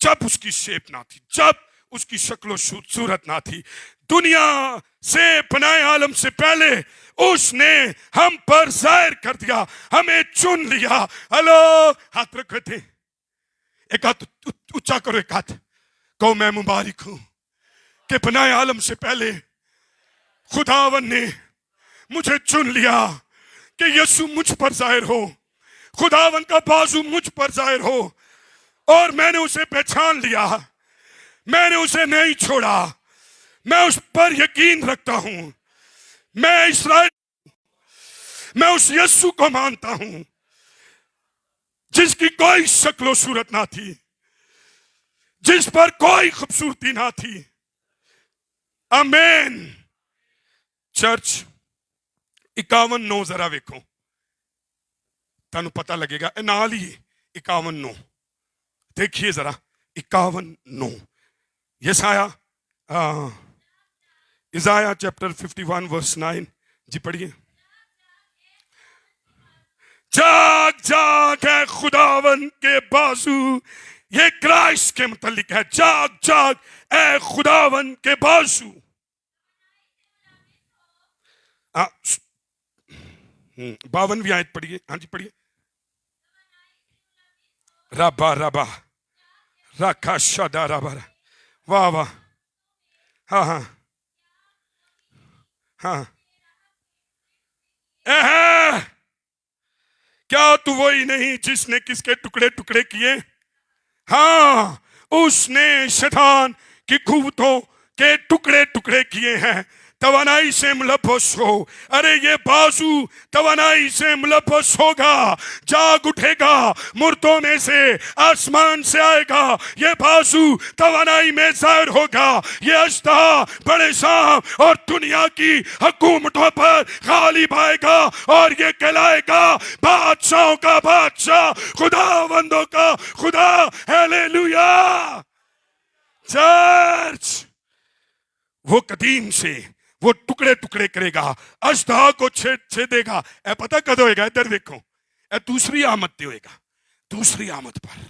جب اس کی شیپ نہ تھی، جب اس کی شکل و صورت نہ تھی۔ دنیا سے بنائے عالم سے پہلے اس نے ہم پر ظاہر کر دیا، ہمیں چن لیا۔ ہلو، ہاتھ رکھے تھے، ایک ہاتھ اونچا کرو، ایک ہاتھ کہو میں مبارک ہوں کہ بنائے عالم سے پہلے خداوند نے مجھے چن لیا کہ یسوع مجھ پر ظاہر ہو، خداوند کا بازو مجھ پر ظاہر ہو، اور میں نے اسے پہچان لیا۔ میں نے اسے نہیں چھوڑا, میں اس پر یقین رکھتا ہوں. میں اسرائیل, میں اس یسوع کو مانتا ہوں جس کی کوئی شکل و صورت نہ تھی, جس پر کوئی خوبصورتی نہ تھی. آمین. چرچ 51:9 ذرا ویکھو, تانوں پتہ لگے گا. نال ہی 51:9 دیکھیے ذرا. 51:9 یسایا Isaiah chapter 51 verse 9. جی پڑھیے. جاگ جاگ ہے خداون کے بازو, یہ کرائسٹ کے متعلق ہے. جاگ جاگ اے خداون کے بازو. 52ویں آیت پڑھیے. ہاں جی پڑھیے. ربا ربا رکھا شدا ربا. واہ واہ. ہاں ہاں ہاں. کیا تو وہی نہیں جس نے کس کے ٹکڑے ٹکڑے کیے؟ ہاں, اس نے شیطان کی قوتوں کے ٹکڑے ٹکڑے کیے ہیں. توانائی سے ملبس ہو. ارے یہ بازو توانائی سے ملبس ہوگا, جاگ اٹھے گا مردوں میں سے, آسمان سے آئے گا. یہ بازو توانائی میں ظاہر ہوگا. یہ اژدہا بڑے سانپ اور دنیا کی حکومتوں پر غالب آئے گا, اور یہ کہلائے گا بادشاہوں کا بادشاہ, خداوندوں کا خدا. ہیلیلویا. چرچ وہ قدیم سے وہ ٹکڑے ٹکڑے کرے گا, اژدہا کو چھیدے گا. اے پتہ کد ہوئے گا؟ ادھر دیکھو. اے دوسری آمد پہ ہوئے گا. دوسری آمد پر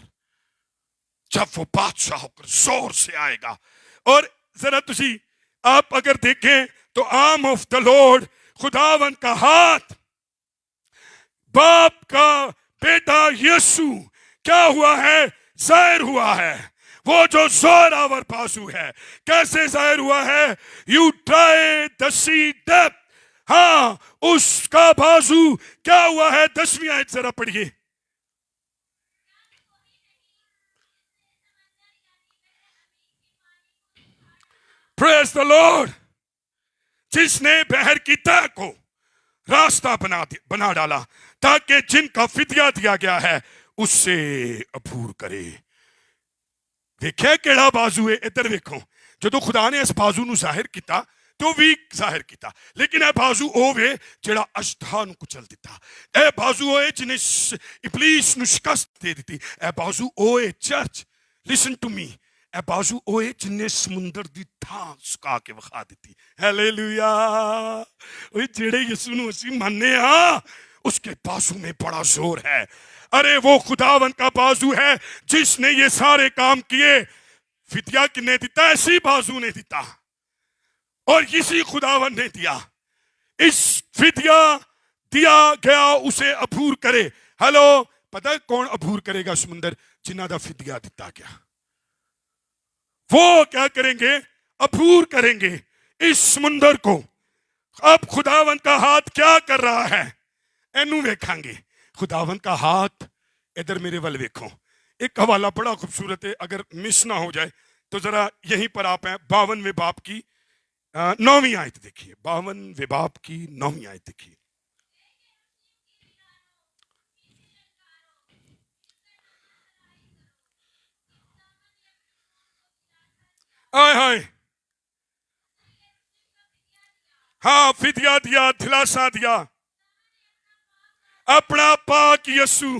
جب وہ بادشاہ ہو کر زور سے آئے گا. اور ذرا تسی آپ اگر دیکھیں تو آرم آف دا لارڈ, خداوند کا ہاتھ, باپ کا بیٹا یسوع کیا ہوا ہے؟ ظاہر ہوا ہے. وہ جو زور آور بازو ہے, کیسے ظاہر ہوا ہے؟ You try the see depth. ہاں, اس کا بازو کیا ہوا ہے؟ 10ویں آیت ذرا پڑھیے. پریز دا لارڈ. جس نے بحر کی تہہ کو راستہ بنا ڈالا تاکہ جن کا فدیہ دیا گیا ہے اس سے عبور کرے. دیکھے کیڑا بازو ہے؟ ادھر ویکھو. جدو خدا نے اس بازو نو ظاہر کیتا تو ویک ظاہر کیتا, لیکن اے بازو او وے جڑا اژدہا نو کچل دیتا. اے بازو ہوئے جنہیں ابلیس نو شکست دے دیتی. اے بازو ہوئے چرچ, لسن ٹو می, اے بازو ہوئے جنہیں سمندر دی تھان سکا کے وکھا دیتی. ہیلیلویا. اوہ جڑے یسوع نو اسی ماننے ہاں, اس کے بازو میں بڑا زور ہے. ارے وہ خداون کا بازو ہے جس نے یہ سارے کام کیے. فدیہ کنے دیتا؟ اسی بازو نے دیتا, اور اسی خداون نے دیا. اس فدیہ دیا گیا اسے عبور کرے. ہلو, پتہ ہے کون عبور کرے گا سمندر؟ جنہ دا فدیہ دیتا گیا. وہ کیا کریں گے؟ عبور کریں گے اس سمندر کو. اب خداون کا ہاتھ کیا کر رہا ہے؟ اینو ویکھاں گے. خداون کا ہاتھ, ادھر میرے ول ویکھو. ایک حوالہ بڑا خوبصورت ہے, اگر مس نہ ہو جائے تو ذرا یہیں پر آپ ہیں. 52ویں باب کی 9ویں آیت دیکھیے. 52ویں باب کی 9ویں آیت دیکھیے. آئے ہائے. ہاں, فدیہ دیا, دلاسا دیا. اپنا پاک یسوع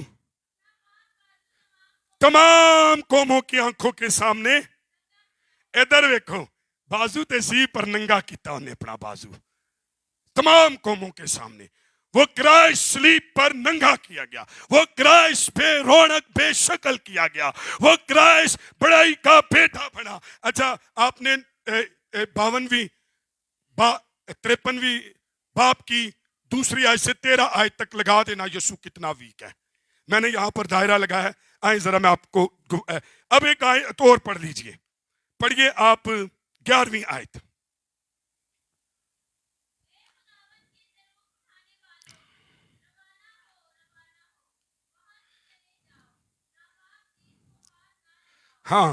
تمام قوموں کی آنکھوں کے سامنے. ادھر ویکھو, بازو تے سی پر ننگا کیتا انہیں اپنا بازو تمام قوموں کے سامنے. وہ کرائسٹ سلیب پر ننگا کیا گیا. وہ کرائسٹ بے رونق بے شکل کیا گیا. وہ کرائسٹ بڑائی کا بیٹا بنا. اچھا, آپ نے 52ویں 53ویں باب کی دوسری آیت سے 13 آیت تک لگا دینا یسوع کتنا ویک ہے. میں نے یہاں پر دائرہ لگایا ہے. آئیں ذرا میں آپ کو اب ایک آیت اور پڑھ لیجئے. پڑھیے آپ 11ویں آیت. ہاں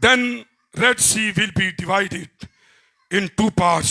then Red Sea will be divided in 2 parts.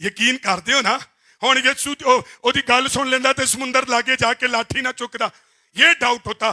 ਯਕੀਨ ਕਰਦੇ ਹੋ ਨਾ? ਹੁਣ ਯਿਸੂ ਉਹਦੀ ਗੱਲ ਸੁਣ ਲੈਂਦਾ ਤੇ ਸਮੁੰਦਰ ਲਾਗੇ ਜਾ ਕੇ ਲਾਠੀ ਨਾ ਚੁੱਕਦਾ, ਇਹ ਡਾਊਟ ਹੋਤਾ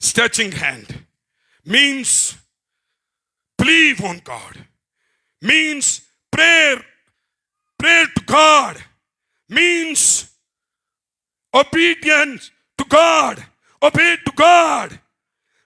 Stretching hand means believe on God, means prayer to God, means obedience to God, obey to God.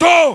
2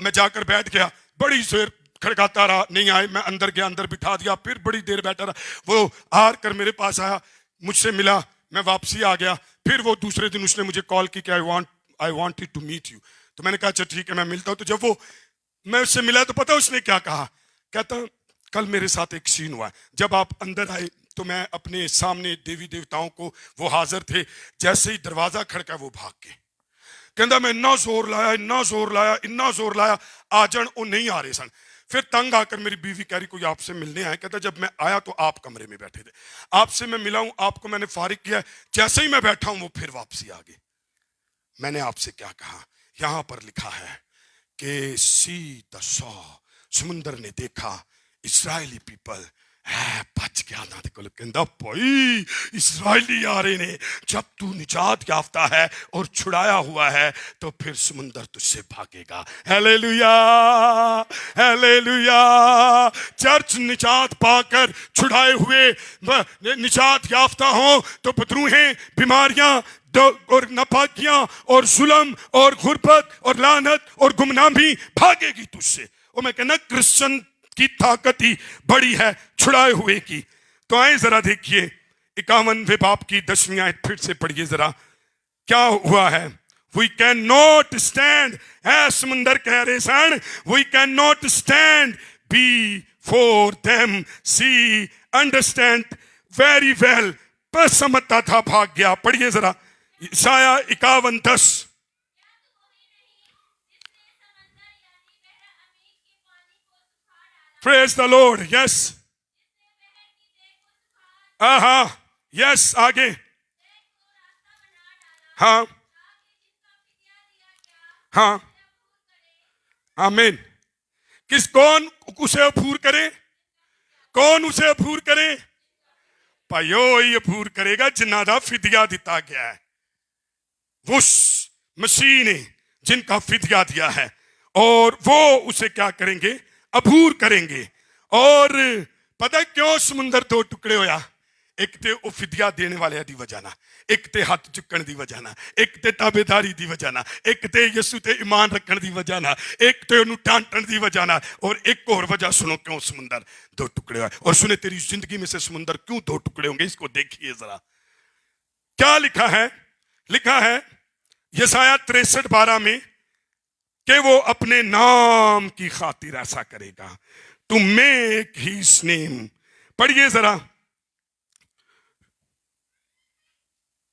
میں جا کر بیٹھ گیا, بڑی دیر کھڑکاتا رہا, نہیں آئے. میں اندر گیا, اندر بٹھا دیا, پھر بڑی دیر بیٹھا رہا. وہ آ کر میرے پاس آیا, مجھ سے ملا, میں واپسی آ گیا. پھر وہ دوسرے دن اس نے مجھے کال کی کہ I wanted to meet you. تو میں نے کہا اچھا ٹھیک ہے میں ملتا ہوں. تو جب وہ میں اس سے ملا تو پتا اس نے کیا کہا, کہتا کل میرے ساتھ ایک سین ہوا ہے, جب آپ اندر آئے تو میں اپنے سامنے دیوی دیوتاؤں کو, وہ حاضر تھے, جیسے ہی دروازہ کھڑکا وہ بھاگ گئے. کہندا میں اتنا زور لایا آ جان وہ نہیں آ رہے سن. پھر تنگ آ کر میری بیوی کہہ رہی کوئی آپ سے ملنے آئے. کہتا جب میں آیا تو آپ کمرے میں بیٹھے تھے, آپ سے میں ملا ہوں, آپ کو میں نے فارغ کیا, جیسے ہی میں بیٹھا ہوں وہ پھر واپسی آ گئے. میں نے آپ سے کیا کہا, یہاں پر لکھا ہے کہ سی دا سا, سمندر نے دیکھا, اسرائیلی پیپل بچ گیا نا. کہندا بھائی اسرائیلی آ رہے نے, جب تو نجات یافتہ ہے اور چھڑایا ہوا ہے تو پھر سمندر تجھ سے بھاگے گا. Hallelujah hallelujah. چرچ نجات پا کر چھڑائے ہوئے نجات یافتہ ہوں تو بدروہیں, بیماریاں اور ناپاکیاں اور ظلم اور غربت اور لعنت اور گمنامی بھاگے گی تجھ سے. اور میں کہنا کرسچن کی طاقت ہی بڑی ہے چھڑائے ہوئے کی. تو آئیں ذرا دیکھیے 51ویں باب کی 10ویں آیت پھر سے پڑھیے ذرا, کیا ہوا ہے. We cannot stand, اے سمندر کہہ رہے سن, we cannot stand before them. See, understand very well. بس سمجھتا تھا بھاگ گیا. پڑھیے ذرا یسایہ 51:10. Praise the Lord. Yes. ہاں یس آگے. ہاں ہاں آمین. کون اسے عبور کرے, کون اسے عبور کرے؟ بھائیو یہ عبور کرے گا جنہاں دا فدیہ دیتا گیا ہے, اس مسیح نے جن کا فدیہ دیا ہے, اور وہ اسے کیا کریں گے, عبور کریں گے. اور پتہ کیوں سمندر 2 ٹکڑے ہویا؟ ایک تے او فدیہ دینے والے دی وجہ نہ, ایک تے ہاتھ چکن دی وجہ نہ, ایک تے تابعداری دی وجہ نہ, ایک تے یسوع تے ایمان رکھن دی وجہ نہ, ایک تے انہوں ٹانٹن دی وجہ نہ, اور ایک اور وجہ سنو کیوں سمندر 2 ٹکڑے ہوئے. اور سنے تیری زندگی میں سے سمندر کیوں 2 ٹکڑے ہوں گے, اس کو دیکھیے ذرا. کیا لکھا ہے؟ لکھا ہے یسایہ 63:12 میں کہ وہ اپنے نام کی خاطر ایسا کرے گا. To make his name. پڑھیے ذرا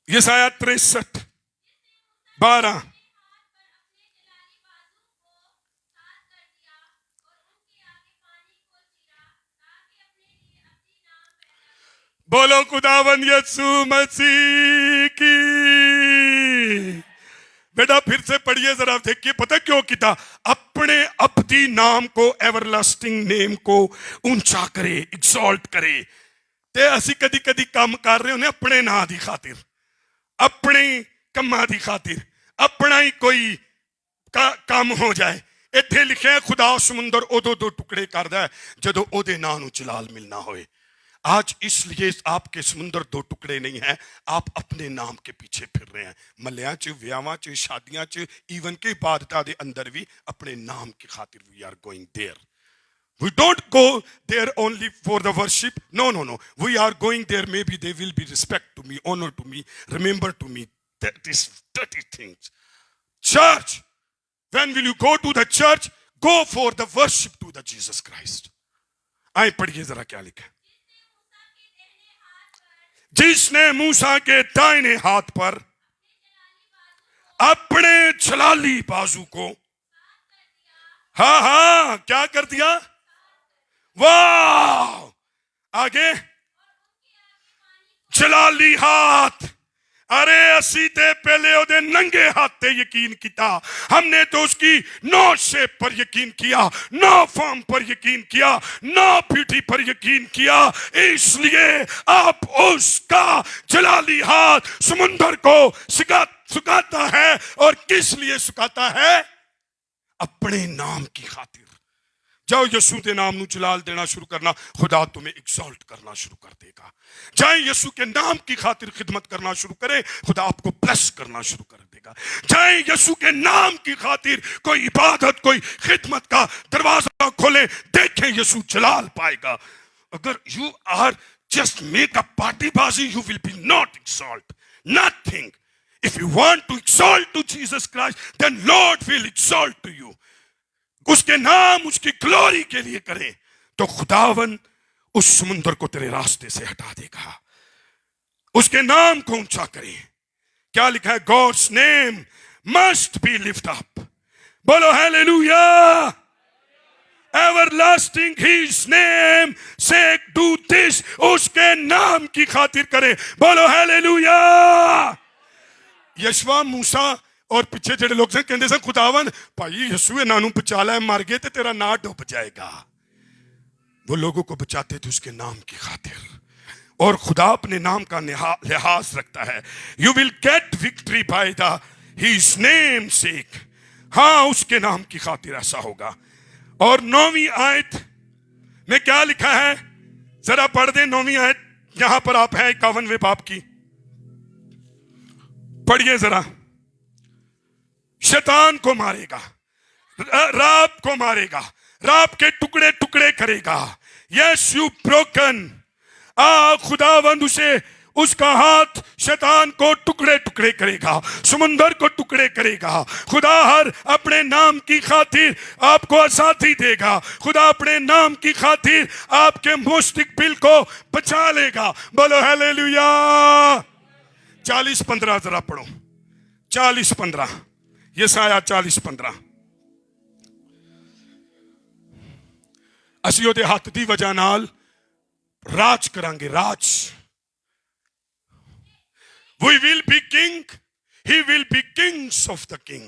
یسایہ 63:12. بولو خداوند یسوع مسیح کی. بیٹا پھر سے پڑھیے ذرا, دیکھیے پتہ کیوں کیتا, اپنے ابدی نام کو, ایور لاسٹنگ نیم کو اونچا کرے, ایکسالٹ کرے. تے اسی کدی کدی کام کر رہے ہونے اپنے نا دی خاطر, اپنے کما دی خاطر, اپنا ہی کوئی کام ہو جائے. ایتھے لکھے خدا سمندر ادو 2 ٹکڑے کردا ہے جدو او دے نام نو جلال ملنا ہوئے. آج اس لیے آپ کے سمندر 2 ٹکڑے نہیں ہیں, آپ اپنے نام کے پیچھے پھر رہے ہیں. ملیاں چ, ویاواں چ, شادیاں چ, ایون کے عبادتاں دے اندر بھی اپنے نام کی خاطر we are going there. We don't go there only for the worship. No. We are going there. Maybe they will be respect to me, honor to me, remember to me. These dirty things. Church. When will you go to the church? Go for the worship to the Jesus Christ. آئیں پڑھیے ذرا کیا لکھا ہے. جس نے موسیٰ کے دائنے ہاتھ پر اپنے جلالی بازو کو ہاں کیا کر دیا؟ واہ. آگے جلالی ہاتھ. ارے اسی تے پہلے او دے ننگے ہاتھ تے یقین کیتا, ہم نے تو اس کی نو شیپ پر یقین کیا, نو فارم پر یقین کیا, نو بیوٹی پر یقین کیا. اس لیے آپ اس کا جلالی ہاتھ سمندر کو سکھاتا ہے. اور کس لیے سکھاتا ہے؟ اپنے نام کی خاطر. جاؤ یسوع کے نام نو جلال دینا شروع کرنا, خدا تمہیں ایکسالٹ کرنا شروع کر دے گا. جائیں یسوع کے نام کی خاطر خدمت کرنا شروع کریں, خدا آپ کو بلیس کرنا شروع کر دے گا. گا. چاہے یسوع کے نام کی خاطر کوئی عبادت کوئی خدمت کا دروازہ کھولے, دیکھیں یسوع جلال پائے گا. اگر you are just make a party بازی, you will be not exalt nothing. If you want to exalt to Jesus Christ, then Lord will exalt to you. اس کے نام اس کی گلوری کے لیے کریں تو خداون اس سمندر کو تیرے راستے سے ہٹا دے گا. اس کے نام کو اونچا کریں. کیا لکھا ہے؟ God's name must be lifted up. بولو hallelujah. Everlasting his name sake do this. اس کے نام کی خاطر کریں. بولو hallelujah. یشوا موسیٰ اور پیچھے جڑے لوگ سے کہندے سن خداون بھائی یسوع نانو بچا لے, مر گئے تے تیرا نام ڈوب جائے گا. وہ لوگوں کو بچاتے تھے اس کے نام کی خاطر, اور خدا اپنے نام کا لحاظ رکھتا ہے. You will get victory by his name sake. ہاں اس کے نام کی خاطر ایسا ہوگا. اور 9ویں آیت میں کیا لکھا ہے ذرا پڑھ دیں. 9ویں آیت یہاں پر آپ ہیں 51ویں باب کی, پڑھیے ذرا. شیطان کو مارے گا, راب کو مارے گا, راب کے ٹکڑے ٹکڑے کرے گا. Yes you broken. خداوند اسے اس کا ہاتھ شیطان کو ٹکڑے ٹکڑے کرے گا, سمندر کو ٹکڑے کرے گا. خدا ہر اپنے نام کی خاطر آپ کو آزادی دے گا. خدا اپنے نام کی خاطر آپ کے مستقبل کو بچا لے گا. بولو ہیلیلویا. 40-15 ذرا پڑھو. 40-15 یہ سایہ 40-15. ਅਸੀਂ ਉਹਦੇ ਹੱਥ ਦੀ ਵਜ੍ਹਾ ਨਾਲ ਰਾਜ ਕਰਾਂਗੇ. ਰਾਜ. We will be king. He will be kings of the king.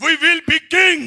we will be king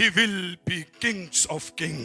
he will be kings of king.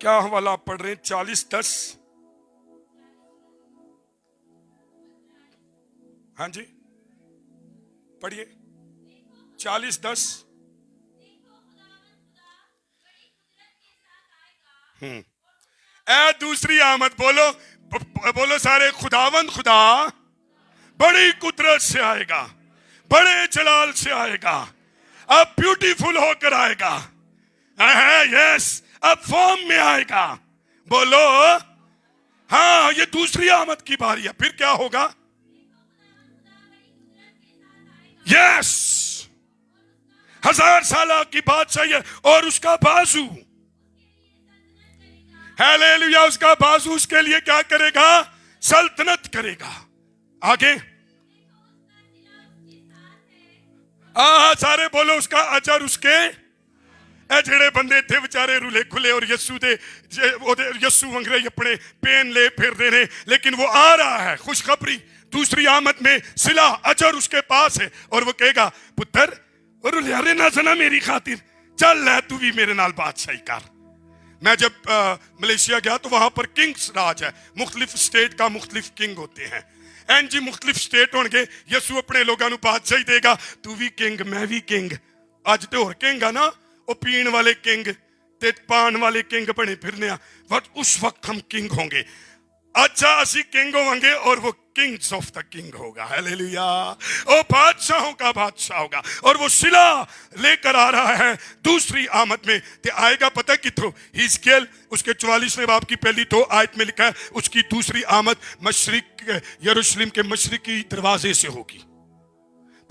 کیا حوالہ آپ پڑھ رہے ہیں؟ 40:10. ہاں جی پڑھیے 40:10. اے دوسری آمد. بولو بولو سارے, خداوند خدا بڑی قدرت سے آئے گا, بڑے جلال سے آئے گا, اب بیوٹیفل ہو کر آئے گا. یس اب فارم میں آئے گا. بولو ہاں یہ دوسری آمد کی باری ہے. پھر کیا ہوگا؟ یس 1000 سالہ کی بادشاہی ہے اور اس کا بازو. ہیلیلویا. اس کا بازو اس کے لیے کیا کرے گا؟ سلطنت کرے گا. آگے سارے بولو اس کا اجر اس کے. اے جڑے بندے تھے بچارے رولے کھلے اور یسو دے یسو انگریز اپنے پین لے پھر دے رہے, لیکن وہ آ رہا ہے. خوشخبری دوسری آمد میں صلہ اجر اس کے پاس ہے, اور وہ کہے گا پتر رولے نہ سنا میری خاطر, چل لے تو بھی میرے نال بادشاہی کر. میں جب ملیشیا گیا تو وہاں پر کنگز راج ہے, مختلف سٹیٹ کا مختلف کنگ ہوتے ہیں. این جی مختلف سٹیٹ ہون گے, یسو اپنے لوگوں نو بادشاہی دے گا. تو بھی کنگ میں بھی کنگ. اج تے اور کنگ آ نا, وہ پین والے کنگ تے پان والے کنگ بنے پھرنے آ. اس وقت ہم کنگ ہوں گے. اچھا اسی کنگ ہوں گے اور وہ کنگز آف دا کنگ ہوگا. ہیلیلویا. وہ بادشاہوں کا بادشاہ ہوگا, اور وہ صلہ لے کر آ رہا ہے دوسری آمد میں. تے آئے گا پتہ کتھوں؟ حزقیل اس کے 44ویں باب کی پہلی 2 آیت میں لکھا ہے اس کی دوسری آمد مشرق یروشلم کے مشرقی دروازے سے ہوگی.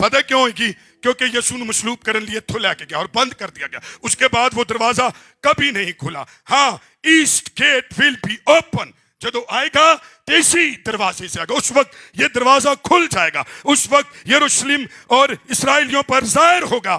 پتہ کیوں ہوگی؟ کیونکہ یسوع نے مصلوب کرنے لیے تھو لے کے گیا اور بند کر دیا گیا. اس کے بعد وہ دروازہ کبھی نہیں کھلا. ہاں east gate will be open. جدو آئے گا اسی دروازے سے آئے گا. اس وقت یہ دروازہ کھل جائے گا. اس وقت یروشلم اور اسرائیلیوں پر ظاہر ہوگا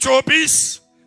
24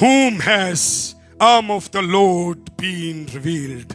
Whom has arm of the Lord been revealed?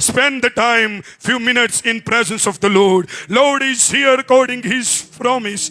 Spend the time, few minutes in presence of the Lord. Lord is here according His promise.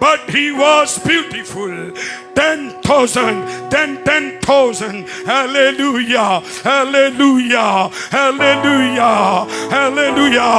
but he was beautiful. 10,000 then 10,000. Hallelujah, hallelujah, hallelujah, hallelujah.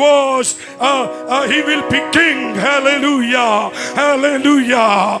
was he will be king. Hallelujah, hallelujah.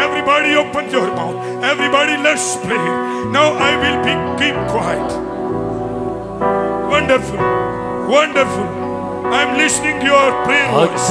Everybody open your mouth. Everybody let's pray. Now I will keep quiet. Wonderful, wonderful. I'm listening to your prayer voice.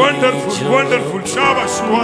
Wonderful, wonderful. Shabash,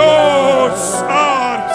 Lord's arms